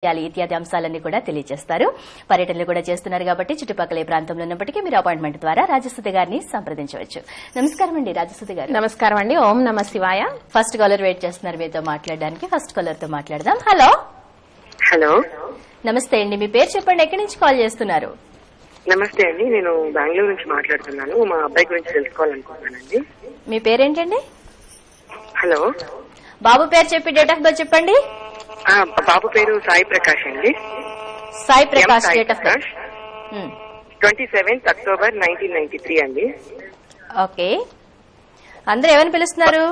ఇత్యాది అంశాలన్నీ కూడా తెలియజేస్తారు. పర్యటనలు కూడా చేస్తున్నారు కాబట్టి చుట్టుపక్కల ప్రాంతంలో ఉన్నప్పటికీ మీరు అపాయింట్మెంట్ ద్వారా రాజసుధ గారిని సంప్రదించవచ్చు. నమస్కారం అండి రాజసుధ గారు. నమస్కారం అండి. ఓం నమ శివాయ. ఫస్ట్ కాలర్ వెయిట్ చేస్తున్నారు మీతో మాట్లాడడానికి. ఫస్ట్ కాలర్ తో మాట్లాడదాం. హలో హలో నమస్తే అండి, మీ పేరు చెప్పండి, ఎక్కడి నుంచి కాల్ చేస్తున్నారు? నమస్తే అండి, నేను బెంగళూరు నుంచి మాట్లాడుతున్నాను. మా అబ్బాయి గురించి తెలుసుకోవాలనుకుంటున్నానండి. మీ పేరేంటండి? హలో బాబు పేరు చెప్పి డేట్ ఆఫ్ బర్త్ చెప్పండి. బాబు పేరు సాయి ప్రకాష్ అండి. Sai Prakash. Date of birth 27th October 1993 అండి. ఓకే, అందరూ ఏమని పిలుస్తున్నారు?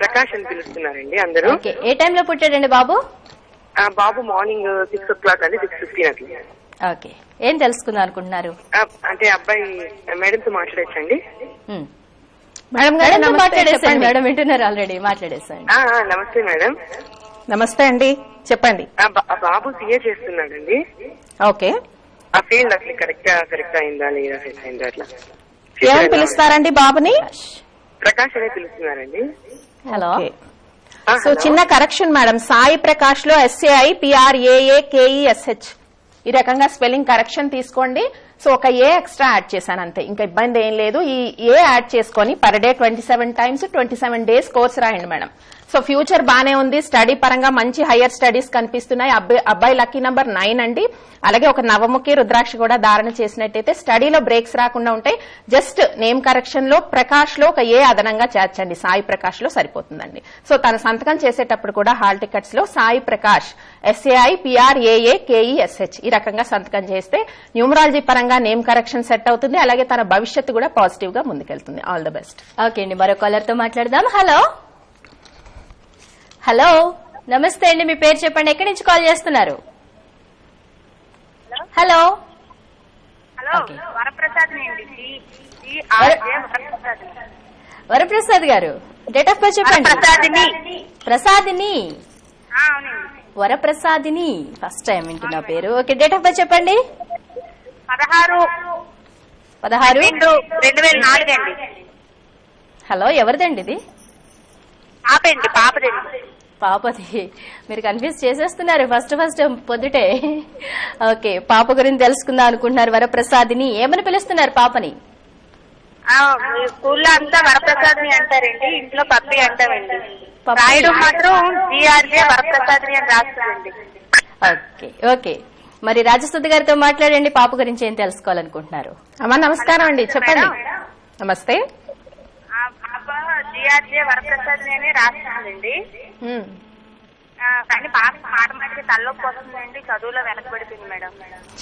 ప్రకాష్ అని పిలుస్తున్నారండి అందరూ. ఓకే, ఏ టైంలో పుట్టాడండి బాబు? బాబు మార్నింగ్ 6 o'clock అండి, 6:15 అట్లా. ఓకే, ఏం తెలుసుకుందాం అనుకుంటున్నారు? అంటే అబ్బాయి మేడంతో మాట్లాడచ్చండి? మేడం మాట్లాడేసాను. మేడం వింటున్నారు ఆల్రెడీ, మాట్లాడేసాను. నమస్తే మేడం. నమస్తే అండి, చెప్పండి. బాబు సిఏ చేస్తున్నాడండి. ఓకే, ఆ ఫీల్డ్ అసలు కరెక్ట్ అయిందా లేదా సెట్ అయిందా అట్లా? ఏమని పిలుస్తారండి బాబుని? ప్రకాష్ అనే పిలుస్తున్నారండి. హలో. సో చిన్న కరెక్షన్ మేడం, సాయి ప్రకాష్ లో SAI PRAAKESH ఈ రకంగా స్పెల్లింగ్ కరెక్షన్ తీసుకోండి. సో ఒక ఏ ఎక్స్ట్రా యాడ్ చేశాను అంతే, ఇంకా ఇబ్బంది ఏం లేదు. ఈ ఏ యాడ్ చేసుకుని per day 27 times 27 days course రాయండి మేడం. సో ఫ్యూచర్ బానే ఉంది, స్టడీ పరంగా మంచి హయ్యర్ స్టడీస్ కనిపిస్తున్నాయి. అబ్బాయి లక్కీ నంబర్ 9 అండి. అలాగే ఒక నవముఖి రుద్రాక్ష కూడా ధారణ చేసినట్టయితే స్టడీలో బ్రేక్స్ రాకుండా ఉంటాయి. జస్ట్ నేమ్ కరెక్షన్ లో ప్రకాష్ లో ఒక ఏ అదనంగా చేర్చండి, సాయి ప్రకాష్ లో సరిపోతుందండి. సో తన సంతకం చేసేటప్పుడు కూడా హాల్ టికెట్స్ లో సాయి ప్రకాష్ SAI PRAAKESH ఈ రకంగా సంతకం చేస్తే న్యూమరాలజీ పరంగా నేమ్ కరెక్షన్ సెట్ అవుతుంది. అలాగే తన భవిష్యత్తు కూడా పాజిటివ్ గా ముందుకెళ్తుంది. All the best. ఓకే అండి, మరో కాలర్ తో మాట్లాడదాం. హలో హలో నమస్తే అండి, మీ పేరు చెప్పండి, ఎక్కడి నుంచి కాల్ చేస్తున్నారు? హలో వరప్రసాద్ గారు, డేట్ ఆఫ్ బర్త్ చెప్పండి. ప్రసాదిని. వరప్రసాదిని, ఫస్ట్ టైం వింటున్నా పేరు. ఓకే, డేట్ ఆఫ్ బర్త్ చెప్పండి. 16/2/2004 అండి. హలో, ఎవరిదండి ఇది? పాపది. మీరు కన్ఫ్యూజ్ చేసేస్తున్నారు ఫస్ట్ పొద్దుటే. ఓకే, పాప గురించి తెలుసుకుందాం అనుకుంటున్నారు. వరప్రసాదిని ఏమని పిలుస్తున్నారు పాపని? స్కూల్లో అంతా వరప్రసాద్ని అంటారండి, ఇంట్లో పప్పి అంటామండి. రాయడం మాత్రం GRJ వరప్రసాద్ని అని రాస్తుందండి. ఓకే ఓకే, మరి రాజసుధ గారితో మాట్లాడండి. పాప గురించి ఏం తెలుసుకోవాలనుకుంటున్నారు? అమ్మా నమస్కారం అండి, చెప్పండి. నమస్తే. GRJ వరప్రసాద్ని అని రాస్తుందండి. కానీ పాప మాట మాటికి తలలోకి వస్తుందండి, చదువులో వెనకబడిపోయింది మేడం.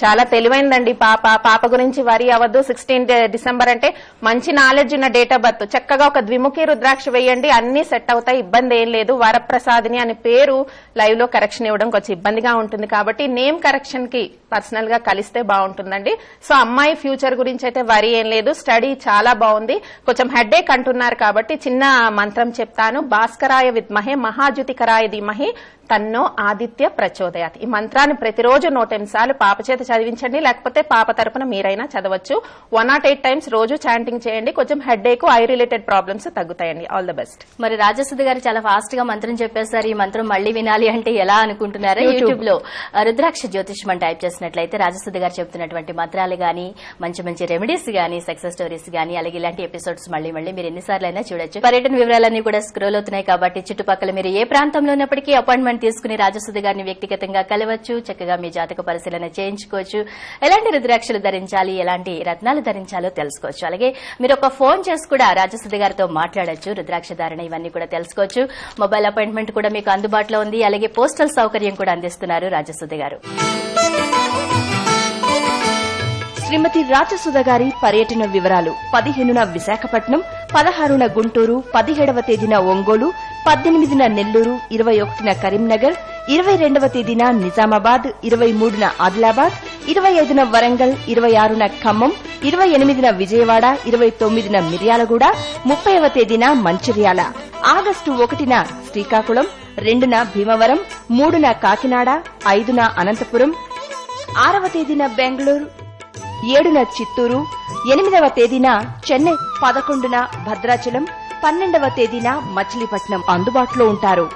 చాలా తెలివైందండి పాప గురించి వరి అవ్వద్దు. 16 December అంటే మంచి నాలెడ్జ్ ఉన్న డేట్ ఆఫ్ బర్త్. చక్కగా ఒక ద్విముఖి రుద్రాక్ష వేయండి, అన్ని సెట్ అవుతాయి, ఇబ్బంది ఏం లేదు. వరప్రసాదిని అనే పేరు లైవ్ లో కరెక్షన్ ఇవ్వడం కొంచెం ఇబ్బందిగా ఉంటుంది కాబట్టి నేమ్ కరెక్షన్ కి పర్సనల్ గా కలిస్తే బాగుంటుందండి. సో అమ్మాయి ఫ్యూచర్ గురించి అయితే వరి ఏం లేదు, స్టడీ చాలా బాగుంది. కొంచెం హెడ్ఏక్ అంటున్నారు కాబట్టి చిన్న మంత్రం చెప్తాను. భాస్కరాయ విద్మహే మహాజ్యోతికరాయ ధీమహి తన్నో ఆదిత్య ప్రచోదయాత్. ఈ మంత్రాన్ని ప్రతిరోజు 108 సార్లు పాప చేత చదివించండి, లేకపోతే పాప తరపున మీరైనా చదవచ్చు. 108 times రోజు చాంటింగ్ చేయండి. కొంచెం హెడ్ఏక్, ఐ రిలేటెడ్ ప్రాబ్లమ్స్ తగ్గుతాయండి. All the best. మరి రాజసుధ గారు చాలా ఫాస్ట్ గా మంత్రం చెప్పేశారు. ఈ మంత్రం మళ్ళీ వినాలి అంటే ఎలా అనుకుంటున్నారా? యూట్యూబ్ లో రుద్రాక్ష జ్యోతిష్మం టైప్ చేసినట్లయితే రాజసుధ గారు చెప్తున్నటువంటి మంత్రాలు గానీ, మంచి మంచి రెమెడీస్ గానీ, సక్సెస్ స్టోరీస్ గానీ, అలాగే ఇలాంటి ఎపిసోడ్స్ మళ్ళీ మీరు ఎన్నిసార్లు అయినా చూడొచ్చు. పర్యటన వివరాలన్నీ కూడా స్క్రోల్ అవుతున్నాయి కాబట్టి చుట్టుపక్కల మీరు ఏ ప్రాంతంలో ఉన్నప్పటికీ అపాయింట్మెంట్ తీసుకుని రాజసుధ గారిని వ్యక్తిగతంగా కలవచ్చు. చక్కగా మీ జాతక పరిశీలన చేయించుకోవచ్చు. ఎలాంటి రుద్రాక్షలు ధరించాలి, ఎలాంటి రత్నాలు ధరించాలో తెలుసుకోవచ్చు. అలాగే మీరు ఒక ఫోన్ చేసి కూడా రాజసుధ గారితో మాట్లాడొచ్చు. రుద్రాక్ష ధారణ ఇవన్నీ కూడా తెలుసుకోవచ్చు. మొబైల్ అపాయింట్మెంట్ కూడా మీకు అందుబాటులో ఉంది. అలాగే పోస్టల్ సౌకర్యం కూడా అందిస్తున్నారు రాజసుధ గారు. శ్రీమతి రాజసుధ గారి పర్యటన వివరాలు: 15న విశాఖపట్నం, 16న గుంటూరు, 17వ తేదీన ఒంగోలు, 18న నెల్లూరు, 21న కరీంనగర్, 22వ తేదీన నిజామాబాద్, 23న ఆదిలాబాద్, 25న వరంగల్, 26న ఖమ్మం, 28న విజయవాడ, 29న మిర్యాలగూడ, 30వ తేదీన మంచిర్యాల, ఆగస్టు 1న శ్రీకాకుళం, 2న భీమవరం, 3న కాకినాడ, 5న అనంతపురం, 6వ తేదీన బెంగళూరు, 7న చిత్తూరు, 8వ తేదీన చెన్నై, 11న భద్రాచలం, 12వ తేదీన మచిలీపట్నం అందుబాటులో ఉంటారు.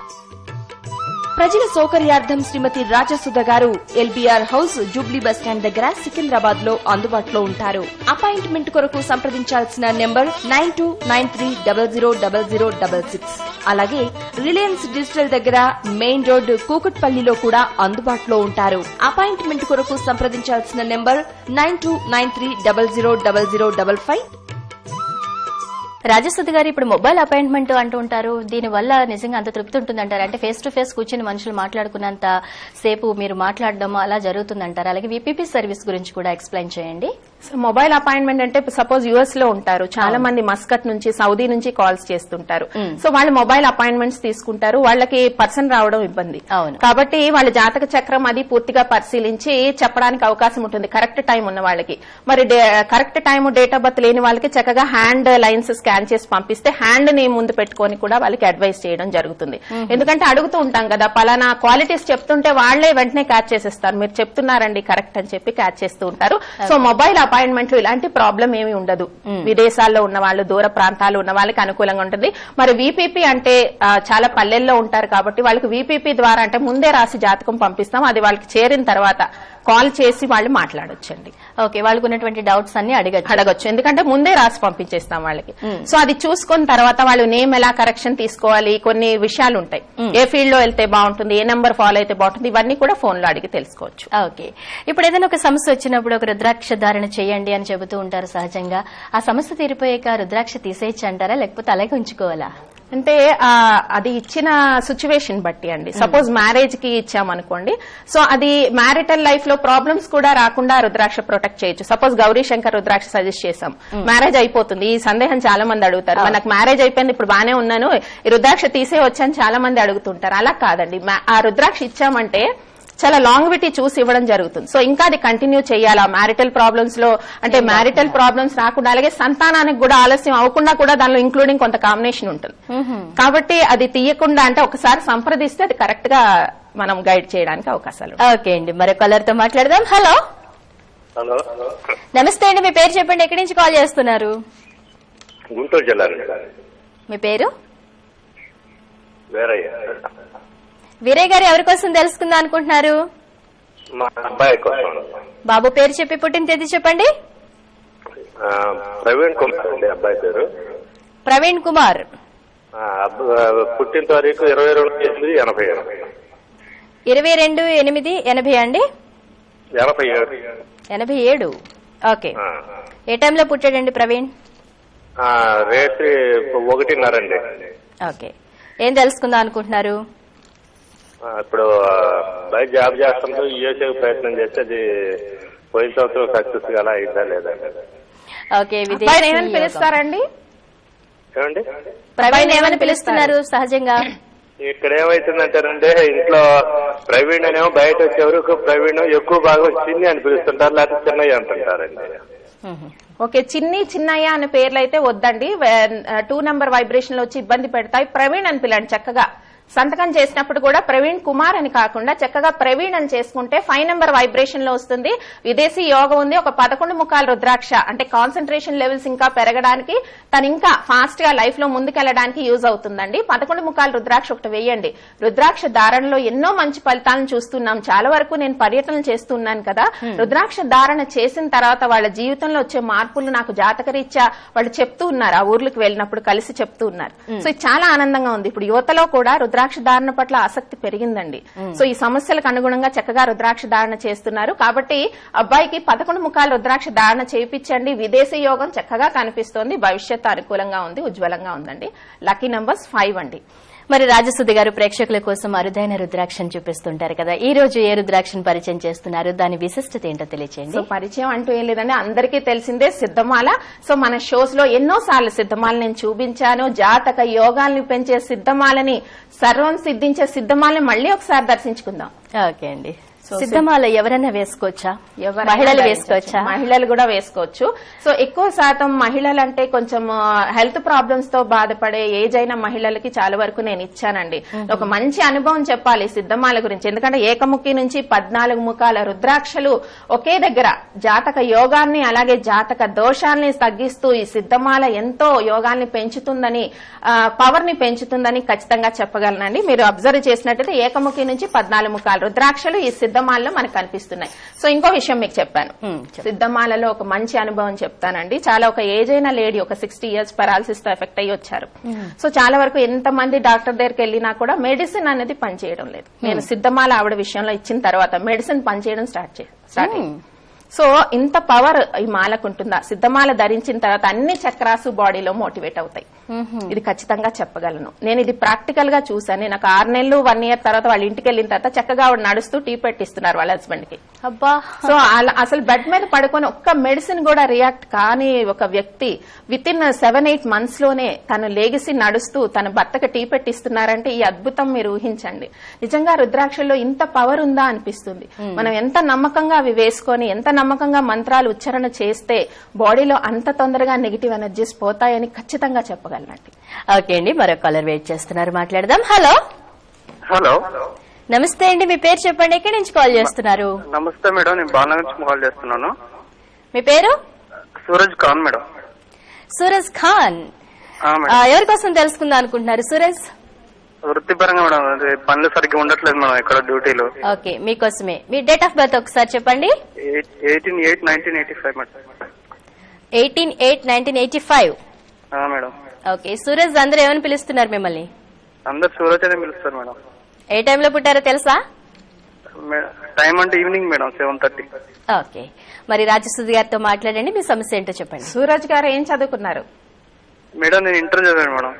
ప్రజల సౌకర్యార్థం శ్రీమతి రాజసుధ గారు ఎల్బీఆర్ హౌస్ జూబ్లీ బస్టాండ్ దగ్గర సికింద్రాబాద్ లో అందుబాటులో ఉంటారు. అపాయింట్మెంట్ కొరకు సంప్రదించాల్సిన నెంబర్ 9293000066. అలాగే రిలయన్స్ డిజిటల్ దగ్గర మెయిన్ రోడ్ కూకట్పల్లిలో కూడా అందుబాటులో ఉంటారు. అపాయింట్మెంట్ కొరకు సంప్రదించాల్సిన నెంబర్ 9293000055. రాజసుధ గారు, ఇప్పుడు మొబైల్ అపాయింట్మెంట్ అంటూ ఉంటారు, దీని వల్ల నిజంగా అంత తృప్తి ఉంటుందంటారు? అంటే ఫేస్ టు ఫేస్ కూర్చుని మనుషులు మాట్లాడుకున్నంత సేపు మీరు మాట్లాడడం అలా జరుగుతుందంటారు? అలాగే విపిపి సర్వీస్ గురించి కూడా ఎక్స్ప్లెయిన్ చేయండి. మొబైల్ అపాయింట్మెంట్ అంటే సపోజ్ యుఎస్ లో ఉంటారు, చాలా మంది మస్కట్ నుంచి, సౌదీ నుంచి కాల్స్ చేస్తుంటారు. సో వాళ్ళు మొబైల్ అపాయింట్మెంట్స్ తీసుకుంటారు, వాళ్ళకి పర్సన్ రావడం ఇబ్బంది. కాబట్టి వాళ్ళ జాతక చక్రం అది పూర్తిగా పరిశీలించి చెప్పడానికి అవకాశం ఉంటుంది, కరెక్ట్ టైం ఉన్న వాళ్ళకి. మరి correct time, date of birth లేని వాళ్ళకి చక్కగా హ్యాండ్ లైన్స్ స్కాన్ చేసి పంపిస్తే హ్యాండ్ ని ముందు పెట్టుకొని కూడా వాళ్ళకి అడ్వైస్ చేయడం జరుగుతుంది. ఎందుకంటే అడుగుతూ ఉంటాం కదా, పలానా క్వాలిటీస్ చెప్తుంటే వాళ్లే వెంటనే క్యాచ్ చేసేస్తారు, మీరు చెప్తున్నారండి కరెక్ట్ అని చెప్పి క్యాచ్ చేస్తూ ఉంటారు. సో మొబైల్ అపాయింట్మెంట్లు ఇలాంటి ప్రాబ్లం ఏమీ ఉండదు. విదేశాల్లో ఉన్న వాళ్ళు, దూర ప్రాంతాలు ఉన్న వాళ్ళకి అనుకూలంగా ఉంటుంది. మరి వీపీపీ అంటే చాలా పల్లెల్లో ఉంటారు కాబట్టి వాళ్ళకి వీపీపీ ద్వారా అంటే ముందే రాసి జాతకం పంపిస్తాం, అది వాళ్ళకి చేరిన తర్వాత కాల్ చేసి వాళ్ళు మాట్లాడొచ్చండి. ఓకే, వాళ్ళకు ఉన్నటువంటి డౌట్స్ అన్ని అడగొచ్చు, ఎందుకంటే ముందే రాసి పంపించేస్తాం వాళ్ళకి. సో అది చూసుకున్న తర్వాత వాళ్ళు నేమ్ ఎలా కరెక్షన్ తీసుకోవాలి, కొన్ని విషయాలు ఉంటాయి, ఏ ఫీల్డ్ లో వెళ్తే బాగుంటుంది, ఏ నెంబర్ ఫాలో అయితే బాగుంటుంది, ఇవన్నీ కూడా ఫోన్ లో అడిగి తెలుసుకోవచ్చు. ఓకే, ఇప్పుడు ఏదైనా ఒక సమస్య వచ్చినప్పుడు ఒక రుద్రాక్ష ధారణ చేయండి అని చెబుతూ ఉంటారు సహజంగా. ఆ సమస్య తీరిపోయాక రుద్రాక్ష తీసేయచ్చు అంటారా, లేకపోతే అలాగే ఉంచుకోవాలా? అంటే అది ఇచ్చిన సిచ్యువేషన్ బట్టి అండి. సపోజ్ మ్యారేజ్ కి ఇచ్చామనుకోండి, సో అది మ్యారిటల్ లైఫ్ లో ప్రాబ్లమ్స్ కూడా రాకుండా రుద్రాక్ష ప్రొటెక్ట్ చేయొచ్చు. సపోజ్ గౌరీ శంకర్ రుద్రాక్ష సజెస్ట్ చేసాం, మ్యారేజ్ అయిపోతుంది. ఈ సందేహం చాలా మంది అడుగుతారు, నాకు మ్యారేజ్ అయిపోయింది, ఇప్పుడు బానే ఉన్నాను, ఈ రుద్రాక్ష తీసే వచ్చని చాలా మంది అడుగుతుంటారు. అలా కాదండి, ఆ రుద్రాక్ష ఇచ్చామంటే చాలా లాంగ్విటీ చూసి ఇవ్వడం జరుగుతుంది. సో ఇంకా అది కంటిన్యూ చేయాలా మ్యారిటల్ ప్రాబ్లమ్స్ లో, అంటే మ్యారిటల్ ప్రాబ్లమ్స్ రాకుండా, అలాగే సంతానానికి కూడా ఆలస్యం అవ్వకుండా కూడా దానిలో ఇంక్లూడింగ్ కొంత కాంబినేషన్ ఉంటుంది. కాబట్టి అది తీయకుండా అంటే ఒకసారి సంప్రదిస్తే అది కరెక్ట్ గా మనం గైడ్ చేయడానికి అవకాశాలు. ఓకే అండి, మరో కలర్ తో మాట్లాడదాం. హలో హలో, నమస్తే అండి, మీ పేరు చెప్పండి, ఎక్కడి నుంచి కాల్ చేస్తున్నారు? గుంటూరు జిల్లా. మీ పేరు? వీరయ్య. వీరయ్య గారు, ఎవరి కోసం తెలుసుకుందాం అనుకుంటున్నారు? మా అబ్బాయి కోసం. బాబు పేరు చెప్పి పుట్టిన తేదీ చెప్పండి. ప్రవీణ్ కుమార్ అండి అబ్బాయి పేరు. ప్రవీణ్ కుమార్. పుట్టిన తారీఖు 22/8/87. 22/8/80 అండి? 87. ఓకే, ఏ టైంలో పుట్టాడండి ప్రవీణ్? రేత్రి 1:30 అండి. ఓకే, ఏం తెలుసుకుందాం అనుకుంటున్నారు? ఇప్పుడు బయట జాబ్ చేస్తుంటూ యూఎస్ఏ ప్రయత్నం చేస్తే అది పోయిన సంవత్సరం సక్సెస్ గా అయిందా లేదా? ఓకే, ఏమని పిలుస్తారండి? ఏమండి ప్రవీణ్ ఏమని పిలుస్తున్నారు సహజంగా? ఇక్కడ ఏమైతుందంటారంటే ఇంట్లో ప్రవీణ్ అనేమో బయట వచ్చేవరకు ప్రవీణ్ ఎక్కువ బాగా చిన్ని అని పిలుస్తుంటారు, లేకపోతే చిన్నయ్య అంటుంటారండి. ఓకే, చిన్ని చిన్నయ్య అనే పేర్లు అయితే వద్దండి, 2 నెంబర్ వైబ్రేషన్ లో వచ్చి ఇబ్బంది పెడతాయి. ప్రవీణ్ అని పిలండి. చక్కగా సంతకం చేసినప్పుడు కూడా ప్రవీణ్ కుమార్ అని కాకుండా చక్కగా ప్రవీణ్ అని చేసుకుంటే 5 నెంబర్ వైబ్రేషన్ లో వస్తుంది. విదేశీ యోగం ఉంది. ఒక 11 ముఖాల రుద్రాక్ష అంటే కాన్సన్ట్రేషన్ లెవెల్స్ ఇంకా పెరగడానికి, తను ఇంకా ఫాస్ట్ గా లైఫ్ లో ముందుకెళ్లడానికి యూజ్ అవుతుందండి. 11 ముఖాల రుద్రాక్ష ఒకటి వేయండి. రుద్రాక్ష ధారణలో ఎన్నో మంచి ఫలితాలను చూస్తున్నాం. చాలా వరకు నేను పర్యటనలు చేస్తున్నాను కదా, రుద్రాక్ష ధారణ చేసిన తర్వాత వాళ్ళ జీవితంలో వచ్చే మార్పులు నాకు జాతకరీత్యా వాళ్ళు చెప్తూ ఉన్నారు. ఆ ఊర్లకు వెళ్ళినప్పుడు కలిసి చెప్తూ ఉన్నారు. సో ఇది చాలా ఆనందంగా ఉంది. ఇప్పుడు యువతలో కూడా రుద్రాక్ష ధారణ పట్ల ఆసక్తి పెరిగిందండి. సో ఈ సమస్యలకు అనుగుణంగా చక్కగా రుద్రాక్ష ధారణ చేస్తున్నారు. కాబట్టి అబ్బాయికి 11 ముఖాల రుద్రాక్ష ధారణ చేయించండి. విదేశీ యోగం చక్కగా కనిపిస్తోంది. భవిష్యత్తు అనుకూలంగా ఉంది, ఉజ్వలంగా ఉందండి. లక్కీ నంబర్స్ 5 అండి. మరి రాజసుధ గారు, ప్రేక్షకుల కోసం అరుదైన రుద్రాక్షను చూపిస్తుంటారు కదా, ఈ రోజు ఏ రుద్రాక్షను పరిచయం చేస్తున్నారు, దాని విశిష్టత ఏంటో తెలియచేయండి. సో పరిచయం అంటూ ఏం లేదండి, అందరికీ తెలిసిందే సిద్ధమాల. సో మన షోస్ లో ఎన్నో సార్లు సిద్ధమాల నేను చూపించాను. జాతక యోగాల్ని పెంచే సిద్ధమాలని, సర్వం సిద్ధించే సిద్ధమాలని మళ్ళీ ఒకసారి దర్శించుకుందాం. ఓకే అండి. సిద్ధమాల ఎవరైనా వేసుకోవచ్చా? ఎవరైనా మహిళలు వేసుకోవచ్చా? మహిళలు కూడా వేసుకోవచ్చు. సో ఎక్కువ శాతం మహిళలు అంటే కొంచెం హెల్త్ ప్రాబ్లమ్స్ తో బాధపడే ఏజ్ అయిన మహిళలకి చాలా వరకు నేను ఇచ్చానండి. ఒక మంచి అనుభవం చెప్పాలి సిద్ధమాల గురించి. ఎందుకంటే ఏకముఖి నుంచి 14 ముఖాల రుద్రాక్షలు ఒకే దగ్గర జాతక యోగాన్ని అలాగే జాతక దోషాల్ని తగ్గిస్తూ ఈ సిద్ధమాల ఎంతో యోగాల్ని పెంచుతుందని, పవర్ ని పెంచుతుందని ఖచ్చితంగా చెప్పగలనండి. మీరు అబ్జర్వ్ చేసినట్టయితే ఏకముఖి నుంచి 14 ముఖాల రుద్రాక్షలు ఈ సిద్ధమాలలో మనకు కనిపిస్తున్నాయి. సో ఇంకో విషయం మీకు చెప్పాను, సిద్ధమాలలో ఒక మంచి అనుభవం చెప్తానండి. చాలా ఒక ఏజ్ అయిన లేడీ, ఒక 60 years పెరాలసిస్ తో ఎఫెక్ట్ అయ్యి వచ్చారు. సో చాలా వరకు ఎంతమంది డాక్టర్ దగ్గరికి వెళ్ళినా కూడా మెడిసిన్ అనేది పనిచేయడం లేదు. నేను సిద్ధమాల ఆవిడ విషయంలో ఇచ్చిన తర్వాత మెడిసిన్ పనిచేయడం స్టార్ట్ అయింది. సో ఇంత పవర్ ఈ మాలకు ఉంటుందా? సిద్ధమాల ధరించిన తర్వాత అన్ని చక్రాసు బాడీలో మోటివేట్ అవుతాయి. ఇది ఖచ్చితంగా చెప్పగలను. నేను ఇది ప్రాక్టికల్ గా చూసాను. నాకు 6 నెలలు 1 year తర్వాత వాళ్ళ ఇంటికి వెళ్ళిన తర్వాత చక్కగా ఆవిడ నడుస్తూ టీ పెట్టిస్తున్నారు వాళ్ళ హస్బెండ్ కి. అబ్బా. సో అసలు బెడ్ మీద పడుకొని ఒక్క మెడిసిన్ కూడా రియాక్ట్ కాని ఒక వ్యక్తి విత్ ఇన్ 7-8 months లోనే తను లేగిసి నడుస్తూ తన భర్తకి టీ పెట్టిస్తున్నారంటే ఈ అద్భుతం మీరు ఊహించండి. నిజంగా రుద్రాక్షల్లో ఇంత పవర్ ఉందా అనిపిస్తుంది. మనం ఎంత నమ్మకంగా అవి వేసుకొని ఎంత నమ్మకంగా మంత్రాలు ఉచ్చారణ చేస్తే బాడీలో అంత తొందరగా నెగిటివ్ ఎనర్జీస్ పోతాయని ఖచ్చితంగా చెప్పగలనండి. ఓకే అండి, మరో కాలర్ వెయిట్ చేస్తున్నారు, మాట్లాడదాం. హలో. హలో, నమస్తే అండి, మీ పేరు చెప్పండి, ఎక్కడి నుంచి కాల్ చేస్తున్నారు? నమస్తే మేడం, నేను బాలనగర్ నుంచి కాల్ చేస్తున్నాను. మీ పేరు? సూరజ్ ఖాన్ మేడం. సూరజ్ ఖాన్, ఎవరి కోసం తెలుసుకుందాం అనుకుంటున్నారు సూరజ్? వృత్తిపరంగా మేడం, పనులు సరిగ్గా ఉండట్లేదు మేడం ఇక్కడ డ్యూటీలో. ఓకే, మీకోసమే. మీ డేట్ ఆఫ్ బర్త్ ఒకసారి చెప్పండి. 18/8/1985 మేడం. 18/8/1985 మేడం. ఓకే, సూరజ్ అందరూ ఏమని పిలుస్తున్నారు మిమ్మల్ని? అందరు సూరజ్ అనే పిలుస్తారు మేడం. ఏ టైంలో పుట్టారో తెలుసా? టైం అంటే ఈవినింగ్ మేడం, 7:30. ఓకే, మరి రాజసుధి గారితో మాట్లాడండి, మీ సమస్య ఏంటో చెప్పండి. సూరజ్ గారు ఏం చదువుకున్నారు? మేడం నేను ఇంటర్ చదివాను మేడం.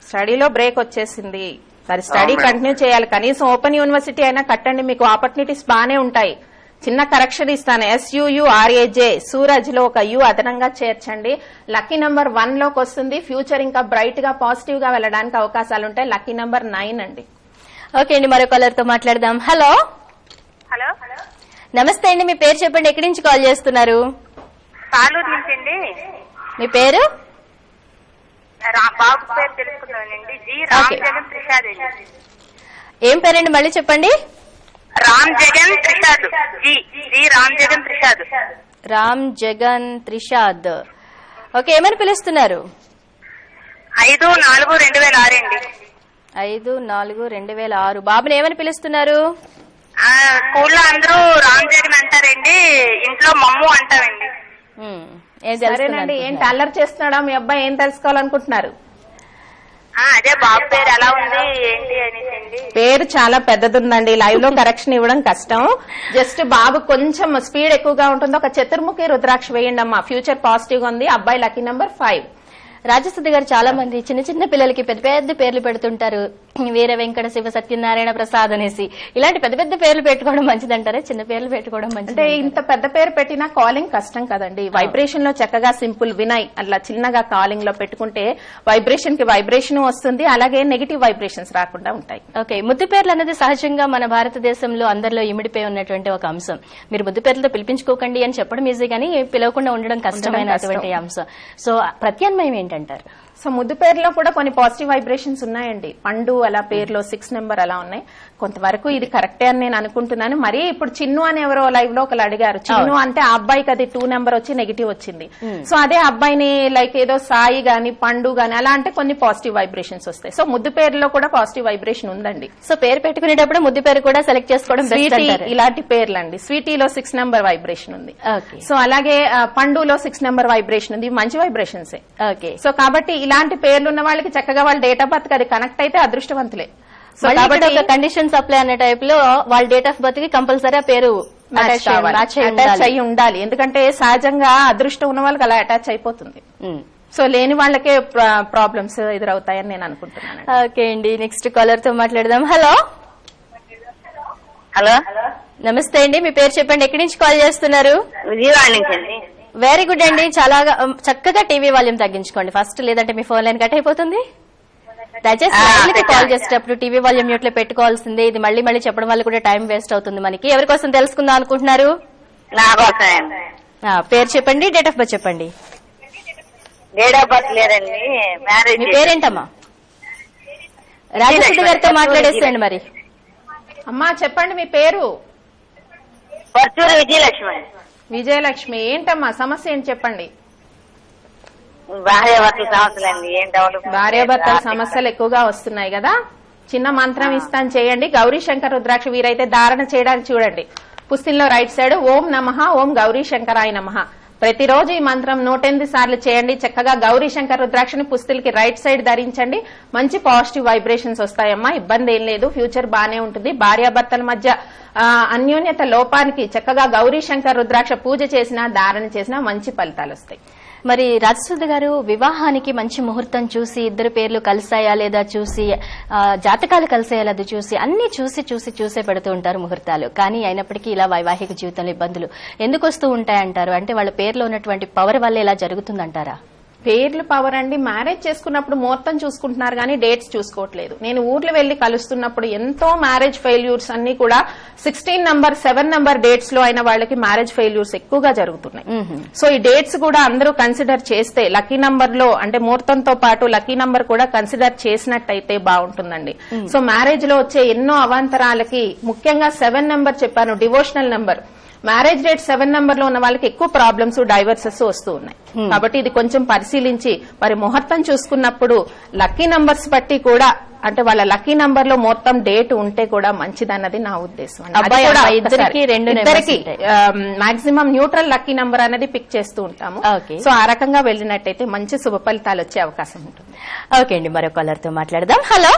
స్టడీలో బ్రేక్ వచ్చేసింది. సరే, స్టడీ కంటిన్యూ చేయాలి. కనీసం ఓపెన్ యూనివర్సిటీ అయినా కట్టండి, మీకు ఆపర్చునిటీస్ బానే ఉంటాయి. చిన్న కరెక్షన్ ఇస్తాను. SUURAJ సూరజ్ లో ఒక యు అదనంగా చేర్చండి. లక్కీ నంబర్ 1 లోకి వస్తుంది. ఫ్యూచర్ ఇంకా బ్రైట్ గా పాజిటివ్ గా వెళ్ళడానికి అవకాశాలు ఉంటాయి. లక్కీ నంబర్ 9 అండి. ఓకే అండి, మరో కాలర్ తో మాట్లాడదాం. హలో. హలో, నమస్తే అండి, మీ పేరు చెప్పండి, ఎక్కడి నుంచి కాల్ చేస్తున్నారు? పాలూరు నుంచి అండి. మీ పేరు? బాబు పేరు తెలుసుకున్నానండి. జి రామ్ జగన్ ప్రసాద్ అండి. ఏం పేరండి, మళ్ళీ చెప్పండి. రామ్ జగన్ ప్రసాద్. జి రామ్ జగన్ ప్రసాద్. రామ్ జగన్ త్రిషాద్. ఓకే, ఏమని పిలుస్తున్నారు? 5/4/2006 అండి. 5/4/2006. బాబుని ఏమని పిలుస్తున్నారు? స్కూల్లో అందరూ రామ్ జగన్ అంటారండి, ఇంట్లో మమ్ము అంటారండి. సరేనండి, ఏంటి అల్లరి చేస్తున్నాడా మీ అబ్బాయి? ఏం తెలుసుకోవాలనుకుంటున్నారు? అదే బాబు పేరు ఎలా ఉంది ఏంటి అనేసి. పేరు చాలా పెద్దదుందండి, లైవ్ లో కరెక్షన్ ఇవ్వడం కష్టం. జస్ట్ బాబు కొంచెం స్పీడ్ ఎక్కువగా ఉంటుంది. ఒక చతుర్ముఖి రుద్రాక్ష వేయండి అమ్మా, ఫ్యూచర్ పాజిటివ్ గా ఉంది. అబ్బాయి లక్కీ నంబర్ 5. రాజసుధి గారు చాలా మంది చిన్న చిన్న పిల్లలకి పెద్ద పెద్ద పేర్లు పెడుతుంటారు. వీర వెంకట శివ సత్యనారాయణ ప్రసాద్ అనేసి. ఇలాంటి పెద్ద పెద్ద పేర్లు పెట్టుకోవడం మంచిదంటారా, చిన్న పేర్లు పెట్టుకోవడం మంచిది? అంటే ఇంత పెద్ద పేరు పెట్టినా కాలింగ్ కష్టం కదండి. వైబ్రేషన్ లో చక్కగా సింపుల్ వినయ్ అట్లా చిన్నగా కాలింగ్ లో పెట్టుకుంటే వైబ్రేషన్ కి వైబ్రేషన్ వస్తుంది, అలాగే నెగిటివ్ వైబ్రేషన్స్ రాకుండా ఉంటాయి. ఓకే, ముద్దు పేర్లు అనేది సహజంగా మన భారతదేశంలో అందరిలో ఇమిడిపోయి ఉన్నటువంటి ఒక అంశం. మీరు ముద్దు పేర్లతో పిలిపించుకోకండి అని చెప్పడం ఈజీ, కానీ పిలవకుండా ఉండడం కష్టమైనటువంటి అంశం. సో ప్రత్యామ్నాయం ఏంటంటారు? సో ముద్దు పేరులో కూడా కొన్ని పాజిటివ్ వైబ్రేషన్స్ ఉన్నాయండి. పండు అలా పేరులో 6 నెంబర్ అలా ఉన్నాయి. కొంతవరకు ఇది కరెక్టే అని నేను అనుకుంటున్నాను. మరి ఇప్పుడు చిన్ను అని ఎవరో లైవ్ లో ఒకరు అడిగారు. చిన్ను అంటే ఆ అబ్బాయికి అది 2 నెంబర్ వచ్చి నెగిటివ్ వచ్చింది. సో అదే అబ్బాయిని లైక్ ఏదో సాయి గాని పండు గాని అలా అంటే కొన్ని పాజిటివ్ వైబ్రేషన్స్ వస్తాయి. సో ముద్దు పేరులో కూడా పాజిటివ్ వైబ్రేషన్ ఉందండి. సో పేరు పెట్టుకునేటప్పుడు ముద్దు పేరు కూడా సెలెక్ట్ చేసుకోవడం స్వీటీ ఇలాంటి పేర్లండి. స్వీటీలో 6 నెంబర్ వైబ్రేషన్ ఉంది. సో అలాగే పండులో 6 నెంబర్ వైబ్రేషన్ ఉంది. మంచి వైబ్రేషన్స్. ఓకే, సో కాబట్టి ఇలాంటి పేర్లు ఉన్న వాళ్ళకి చక్కగా వాళ్ళ డేట్ ఆఫ్ బర్త్ అది కనెక్ట్ అయితే అదృష్టవంతులే. సో కాబట్టి ఒక కండిషన్స్ అప్లై అనే టైప్ లో వాళ్ళ డేట్ ఆఫ్ బర్త్ కి కంపల్సరీ ఆ పేరు అటాచ్ అయ్యి ఉండాలి. ఎందుకంటే సహజంగా అదృష్టం ఉన్న వాళ్ళకి అలా అటాచ్ అయిపోతుంది. సో లేని వాళ్ళకే ప్రాబ్లమ్స్ ఎదురవుతాయని నేను అనుకుంటున్నాను. ఓకే అండి, నెక్స్ట్ కాలర్ తో మాట్లాడదాం. హలో. హలో, నమస్తే అండి, మీ పేరు చెప్పండి, ఎక్కడి నుంచి కాల్ చేస్తున్నారు? విజయవాడ నుంచి అండి. వెరీ గుడ్ అండి, చాలా చక్కగా టీవీ వాల్యూమ్ తగ్గించుకోండి ఫస్ట్, లేదంటే మీ ఫోన్ లైన్ కట్ అయిపోతుంది. దయచేసి లైన్లకి కాల్ చేసేటప్పుడు టీవీ వాల్యూమ్ మ్యూట్ లో పెట్టుకోవాల్సిందే. ఇది మళ్ళీ మళ్ళీ చెప్పడం వల్ల కూడా టైం వేస్ట్ అవుతుంది మనకి. ఎవరి కోసం తెలుసుకుందాం అనుకుంటున్నారు? నా కోసమే. పేరు చెప్పండి, డేట్ ఆఫ్ బర్త్ చెప్పండి. డేట్ ఆఫ్ బర్త్ లేదండి, మ్యారేజ్. మీ పేరేంటమ్మా? రాజశేఖర్ గారితో మాట్లాడేసేయండి మరి. అమ్మా చెప్పండి మీ పేరు? పర్చూరు విజయలక్ష్మి. విజయలక్ష్మి, ఏంటమ్మా సమస్య ఏంటి చెప్పండి. భార్యాభర్తల సమస్యలండి. భార్యాభర్తల సమస్యలు ఎక్కువగా వస్తున్నాయి కదా. చిన్న మంత్రం ఇస్తాను చేయండి. గౌరీ శంకర్ రుద్రాక్ష వీరైతే ధారణ చేయడానికి చూడండి. పుస్తకంలో రైట్ సైడ్ ఓం నమః ఓం గౌరీ శంకరాయ నమః. ప్రతిరోజు ఈ మంత్రం 108 సార్లు చేయండి. చక్కగా గౌరీ శంకర్ రుద్రాక్షని పుస్తలకి రైట్ సైడ్ ధరించండి. మంచి పాజిటివ్ వైబ్రేషన్స్ వస్తాయమ్మా. ఇబ్బంది ఏం లేదు, ఫ్యూచర్ బానే ఉంటుంది. భార్యాభర్తల మధ్య అన్యోన్యత లోపానికి చక్కగా గౌరీ శంకర్ రుద్రాక్ష పూజ చేసినా ధారణ చేసినా మంచి ఫలితాలు వస్తాయి. మరి రాజశేఖర్ గారు, వివాహానికి మంచి ముహూర్తం చూసి ఇద్దరు పేర్లు కలిసాయా లేదా చూసి, జాతకాలు కలిసాయా లేదా చూసి, అన్ని చూసే పెడుతూ ఉంటారు ముహూర్తాలు. కానీ అయినప్పటికీ ఇలా వైవాహిక జీవితంలో ఇబ్బందులు ఎందుకు వస్తూ ఉంటాయంటారు? అంటే వాళ్ళ పేర్లో ఉన్నటువంటి పవర్ వల్ల ఇలా జరుగుతుందంటారా? పేర్లు పవర్ అండి. మ్యారేజ్ చేసుకున్నప్పుడు ముహూర్తం చూసుకుంటున్నారు కానీ డేట్స్ చూసుకోవట్లేదు. నేను ఊర్లు వెళ్లి కలుస్తున్నప్పుడు ఎంతో మ్యారేజ్ ఫెయిల్యూర్స్ అన్ని కూడా 16 నంబర్ 7 నంబర్ డేట్స్ లో అయిన వాళ్ళకి మ్యారేజ్ ఫెయిల్యూర్స్ ఎక్కువగా జరుగుతున్నాయి. సో ఈ డేట్స్ కూడా అందరూ కన్సిడర్ చేస్తే లక్కీ నంబర్ లో అంటే ముహూర్తంతో పాటు లక్కీ నంబర్ కూడా కన్సిడర్ చేసినట్టయితే బాగుంటుందండి. సో మ్యారేజ్ లో వచ్చే ఎన్నో అవాంతరాలకి ముఖ్యంగా 7 నంబర్ చెప్పాను, devotional number. Marriage date 7 number లో ఉన్న వాళ్ళకి ఎక్కువ ప్రాబ్లమ్స్, డైవర్సెస్ వస్తూ ఉన్నాయి. కాబట్టి ఇది కొంచెం పరిశీలించి మరి ముహూర్తం చూసుకున్నప్పుడు లక్కీ నంబర్స్ బట్టి కూడా, అంటే వాళ్ళ లక్కీ నంబర్ లో మొత్తం డేట్ ఉంటే కూడా మంచిదన్నది నా ఉద్దేశం. ఇద్దరికి మాక్సిమం న్యూట్రల్ లక్కీ నంబర్ అనేది పిక్ చేస్తూ ఉంటాము. సో ఆ రకంగా వెళ్ళినట్టయితే మంచి శుభ ఫలితాలు వచ్చే అవకాశం ఉంటుంది. ఓకే అండి, మరో కాలర్ తో మాట్లాడదాం. హలో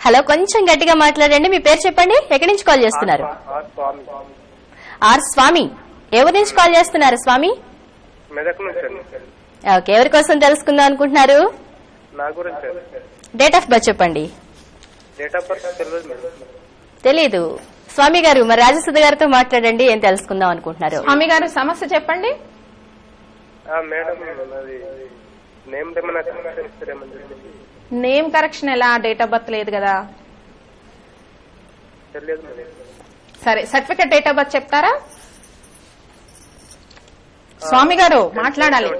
హలో, కొంచెం గట్టిగా మాట్లాడండి. మీ పేరు చెప్పండి, ఎక్కడి నుంచి కాల్ చేస్తున్నారు? ఆర్ స్వామి. ఎవరి నుంచి కాల్ చేస్తున్నారు స్వామి? ఓకే, ఎవరి కోసం తెలుసుకుందాం అనుకుంటున్నారు? డేట్ ఆఫ్ బర్త్ చెప్పండి. తెలీదు స్వామి గారు. మరి రాజసుధ గారితో మాట్లాడండి, ఏం తెలుసుకుందాం అనుకుంటున్నారు? స్వామి గారు సమస్య చెప్పండి. నేమ్ కరెక్షన్ ఎలా? డేట్ ఆఫ్ బర్త్ లేదు కదా. సరే, సర్టిఫికెట్ డేట్ ఆఫ్ బర్త్ చెప్తారా? స్వామి గారు మాట్లాడాలి.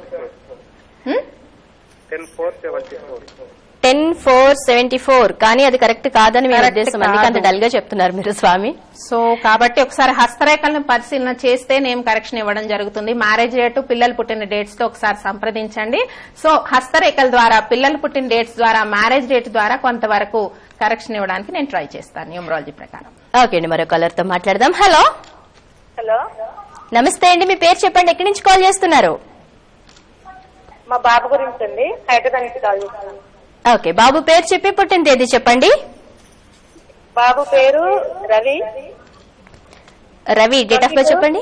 10/4/74. కానీ అది కరెక్ట్ కాదని మీ ఉద్దేశం, అందుకే అంత డల్ గా చెప్తున్నారు మీరు స్వామి. సో కాబట్టి ఒకసారి హస్తరేఖలను పరిశీలన చేస్తే నేమ్ కరెక్షన్ ఇవ్వడం జరుగుతుంది. మ్యారేజ్ డేట్, పిల్లలు పుట్టిన డేట్స్ తో ఒకసారి సంప్రదించండి. సో హస్తరేఖల ద్వారా, పిల్లలు పుట్టిన డేట్స్ ద్వారా, మ్యారేజ్ డేట్ ద్వారా కొంతవరకు కరెక్షన్ ఇవ్వడానికి నేను ట్రై చేస్తాను న్యూమరాలజీ ప్రకారం. ఓకే అండి, మరో కాలర్ తో మాట్లాడదాం. హలో హలో, నమస్తే అండి. మీ పేరు చెప్పండి, ఎక్కడి నుంచి కాల్ చేస్తున్నారు? మా బాబు గురించి అండి, హైదరాబాద్ నుంచి కాల్ చేస్తున్నాను. ఓకే, బాబు పేరు చెప్పి పుట్టిన తేదీ చెప్పండి. బాబు పేరు Ravi. Ravi, date of birth చెప్పండి.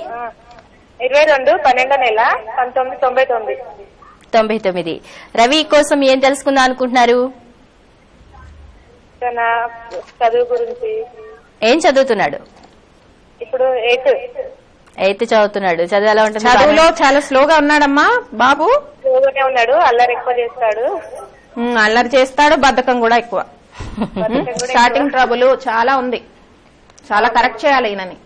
22/12/1999. 99. రవి కోసం ఏం తెలుసుకుందాం అనుకుంటున్నారు? తన చదువు గురించి. ఏం చదువుతున్నాడు? ఇప్పుడు 8th చదువుతున్నాడు. చదువు ఎలా ఉంటుంది? చదువులో చాలా స్లోగా ఉన్నాడమ్మా బాబు. స్లోగానే ఉన్నాడు, అల్లరి ఎక్కువ చేస్తాడు. అల్లరి చేస్తాడు, బద్ధకం కూడా ఎక్కువ. స్టార్టింగ్ ట్రబుల్ చాలా ఉంది, చాలా కరెక్ట్ చేయాలి ఈయనని.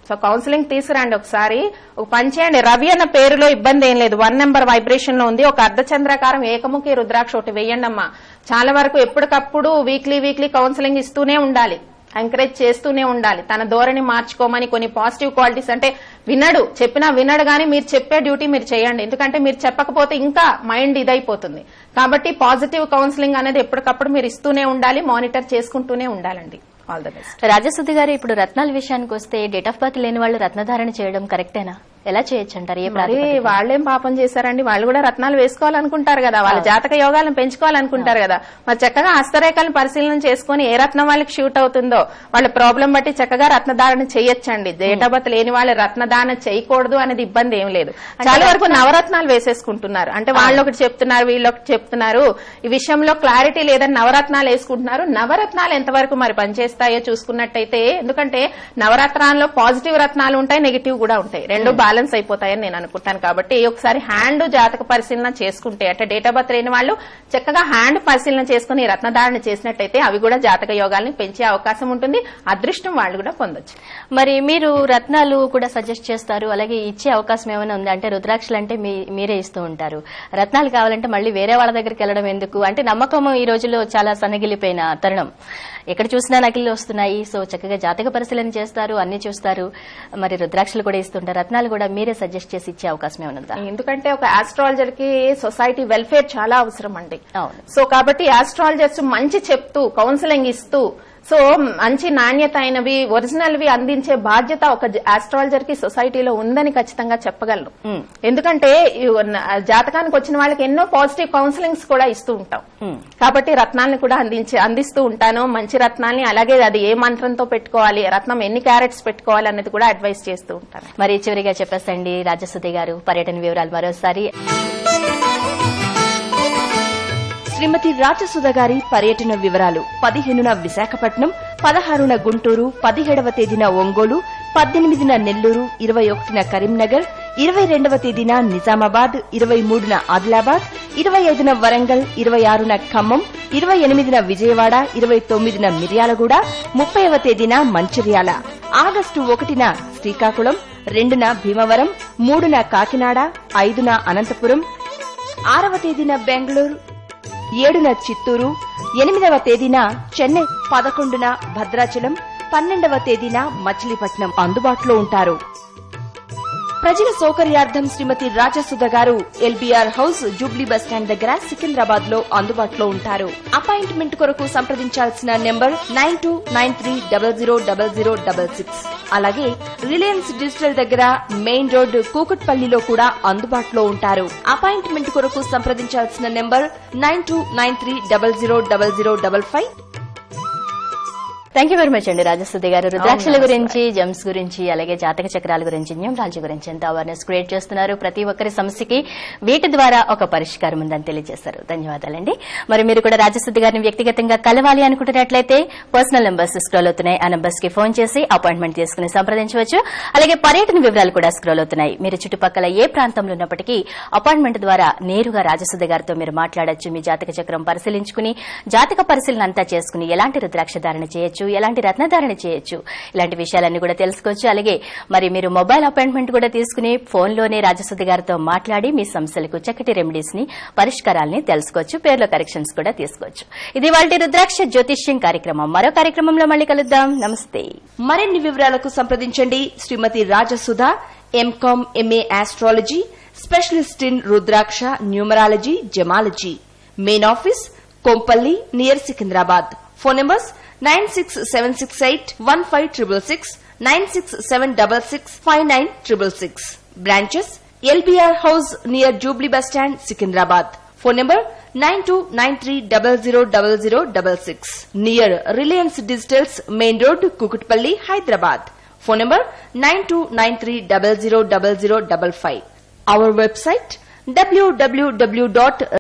సో కౌన్సిలింగ్ తీసుకురండి ఒకసారి. ఒక పని చేయండి, రవి అన్న పేరులో ఇబ్బంది ఏం లేదు, 1 నెంబర్ వైబ్రేషన్ లో ఉంది. ఒక అర్ధచంద్రాకారం ఏకముఖి రుద్రాక్ష ఒకటి వేయండి అమ్మా. చాలా వరకు ఎప్పటికప్పుడు వీక్లీ కౌన్సిలింగ్ ఇస్తూనే ఉండాలి, ఎంకరేజ్ చేస్తూనే ఉండాలి. తన ధోరణి మార్చుకోమని కొన్ని పాజిటివ్ క్వాలిటీస్, అంటే వినడు, చెప్పినా వినడు కానీ మీరు చెప్పే డ్యూటీ మీరు చేయండి. ఎందుకంటే మీరు చెప్పకపోతే ఇంకా మైండ్ ఇదైపోతుంది. కాబట్టి పాజిటివ్ కౌన్సిలింగ్ అనేది ఎప్పటికప్పుడు మీరు ఇస్తూనే ఉండాలి, మానిటర్ చేసుకుంటూనే ఉండాలండి. All the best. రాజసుధి గారు, ఇప్పుడు రత్నాల విషయానికి వస్తే డేట్ ఆఫ్ బర్త్ లేని వాళ్ళు రత్నధారణ చేయడం కరెక్టేనా? ఎలా చేయొచ్చు అంటారు? మరి వాళ్ళేం పాపం చేశారండి? వాళ్ళు కూడా రత్నాలు వేసుకోవాలనుకుంటారు కదా, వాళ్ళ జాతక యోగాలను పెంచుకోవాలనుకుంటారు కదా. మరి చక్కగా హస్తరేఖలను పరిశీలన చేసుకుని ఏ రత్నం వాళ్ళకి షూట్ అవుతుందో వాళ్ళ ప్రాబ్లం బట్టి చక్కగా రత్నధారణ చేయొచ్చండి. డేట్ ఆఫ్ బర్త్ లేని వాళ్ళు రత్నధారణ చేయకూడదు అనేది ఇబ్బంది ఏం లేదు. చాలా వరకు నవరత్నాలు వేసేసుకుంటున్నారు, అంటే వాళ్ళు ఒకటి చెప్తున్నారు, వీళ్ళు ఒకటి చెప్తున్నారు. ఈ విషయంలో క్లారిటీ లేదని నవరత్నాలు వేసుకుంటున్నారు. నవరత్నాలు ఎంతవరకు మరి పనిచేస్తాయో చూసుకున్నట్టయితే, ఎందుకంటే నవరత్నాల్లో పాజిటివ్ రత్నాలు ఉంటాయి, నెగిటివ్ కూడా ఉంటాయి. రెండు బ్యాలెన్స్ అయిపోతాయని నేను అనుకుంటాను. కాబట్టి ఒకసారి హ్యాండ్ జాతక పరిశీలన చేసుకుంటే అంటే డేట్ ఆఫ్ బర్త్ లేని వాళ్ళు చక్కగా హ్యాండ్ పరిశీలన చేసుకుని రత్నధారణ చేసినట్టయితే అవి కూడా జాతక యోగాల్ని పెంచే అవకాశం ఉంటుంది. అదృష్టం వాళ్ళు కూడా పొందొచ్చు. మరి మీరు రత్నాలు కూడా సజెస్ట్ చేస్తారు, అలాగే ఇచ్చే అవకాశం ఏమైనా ఉంది అంటే రుద్రాక్షలు అంటే మీరే ఇస్తూ ఉంటారు, రత్నాలు కావాలంటే మళ్ళీ వేరే వాళ్ళ దగ్గరికి వెళ్ళడం ఎందుకు అంటే నమ్మకం ఈ రోజుల్లో చాలా సన్నగిలిపోయిన తరుణం, ఎక్కడ చూసినా నకిలీలు వస్తున్నాయి. సో చక్కగా జాతక పరిశీలన చేస్తారు, అన్ని చూస్తారు, మరి రుద్రాక్షలు కూడా ఇస్తుంటారు, రత్నాలు కూడా మీరే సజెస్ట్ చేసి ఇచ్చే అవకాశం ఏమన్నా? ఎందుకంటే ఒక ఆస్ట్రాలజర్ కి సొసైటీ వెల్ఫేర్ చాలా అవసరం అండి. అవును. సో కాబట్టి ఆస్ట్రాలజర్స్ మంచి చెప్తూ కౌన్సిలింగ్ ఇస్తూ సో మంచి నాణ్యత అయినవి ఒరిజినల్వి అందించే బాధ్యత ఒక ఆస్ట్రాలజర్ కి సొసైటీలో ఉందని ఖచ్చితంగా చెప్పగలను. ఎందుకంటే జాతకానికి వచ్చిన వాళ్ళకి ఎన్నో పాజిటివ్ కౌన్సిలింగ్స్ కూడా ఇస్తూ ఉంటాం. కాబట్టి రత్నాన్ని కూడా అందిస్తూ ఉంటాను. మంచి రత్నాన్ని, అలాగే అది ఏ మంత్రంతో పెట్టుకోవాలి, రత్నం ఎన్ని క్యారెట్స్ పెట్టుకోవాలి అనేది కూడా అడ్వైస్ చేస్తూ ఉంటాను. మరి చివరిగా చెప్పేసండి రాజసుధి గారు పర్యటన వివరాలు మరోసారి. శ్రీమతి రాజసుధ గారి పర్యటన వివరాలు: 15న విశాఖపట్నం, 16న గుంటూరు, 17వ తేదీన ఒంగోలు, 18న నెల్లూరు, 21న కరీంనగర్, 22వ తేదీన నిజామాబాద్, 23న ఆదిలాబాద్, 25న వరంగల్, 26న ఖమ్మం, 28న విజయవాడ, 29న మిర్యాలగూడ, 30వ తేదీన మంచిర్యాల, ఆగస్టు 1న శ్రీకాకుళం, 2న భీమవరం, 3న కాకినాడ, 5న అనంతపురం, 6వ తేదీన బెంగళూరు, 7న చిత్తూరు, 8వ తేదీన చెన్నై, 11న భద్రాచలం, 12వ తేదీన మచిలీపట్నం అందుబాటులో ఉంటారు. ప్రజల సౌకర్యార్థం శ్రీమతి రాజసుధ గారు ఎల్బీఆర్ హౌస్ జూబ్లీ బస్టాండ్ దగ్గర సికింద్రాబాద్ లో అందుబాటులో ఉంటారు. అపాయింట్మెంట్ కొరకు సంప్రదించాల్సిన నెంబర్ 9293000066. అలాగే రిలయన్స్ డిజిటల్ దగ్గర మెయిన్ రోడ్ కూకట్పల్లిలో కూడా అందుబాటులో ఉంటారు. అపాయింట్మెంట్ కొరకు సంప్రదించాల్సిన number 9293000055. Thank you very much అండి రాజసుధి గారు. రుద్రాక్షల గురించి, జెమ్స్ గురించి, అలాగే జాతక చక్రాల గురించి, న్యూమరాలజీ గురించి ఎంత అవేర్నెస్ క్రియేట్ చేస్తున్నారు. ప్రతి ఒక్కరి సమస్యకి వీటి ద్వారా ఒక పరిష్కారం ఉందని తెలియజేశారు. ధన్యవాదాలండి. మరి మీరు కూడా రాజసుధి గారిని వ్యక్తిగతంగా కలవాలి అనుకుంటున్నట్లయితే పర్సనల్ నంబర్స్ స్క్రోల్ అవుతున్నాయి. ఆ నంబర్స్ కి ఫోన్ చేసి అపాయింట్మెంట్ తీసుకుని సంప్రదించవచ్చు. అలాగే పర్యటన వివరాలు కూడా స్క్రోల్ అవుతున్నాయి. మీరు చుట్టుపక్కల ఏ ప్రాంతంలో ఉన్నప్పటికీ అపాయింట్మెంట్ ద్వారా నేరుగా రాజసుధి గారితో మీరు మాట్లాడొచ్చు. మీ జాతక చక్రం పరిశీలించుకుని జాతక పరిశీలన అంతా చేసుకుని ఎలాంటి రుద్రాక్ష ధారణ చేయొచ్చు, ఎలాంటి రత్నధారణ చేయొచ్చు, ఇలాంటి విషయాలన్నీ కూడా తెలుసుకోవచ్చు. అలాగే మరి మీరు మొబైల్ అపాయింట్మెంట్ కూడా తీసుకుని ఫోన్లోనే రాజసుధి గారితో మాట్లాడి మీ సమస్యలకు చక్కటి రెమెడీస్ ని, పరిష్కారాలని తెలుసుకోవచ్చు. పేర్లో కరెక్షన్స్ కూడా తీసుకోవచ్చు. ఇది వాటి రుద్రాక్ష జ్యోతిష్యం కార్యక్రమం. మరో కార్యక్రమంలో మళ్ళీ కలుద్దాం. నమస్తే. మరిన్ని వివరాలకు సంప్రదించండి Shrimati Rajasudha, M Com, MA astrology, specialist in rudraksha, numerology, gemology. Main office Kompally near Secunderabad. Phone numbers 9676815666, 9676659666. Branches LBR House near Jubilee Bus Stand, Secunderabad. Phone number 9293000066, near Reliance Digitals, Main Road, Kukutpalli, Hyderabad. Phone number 9293000055. Our website www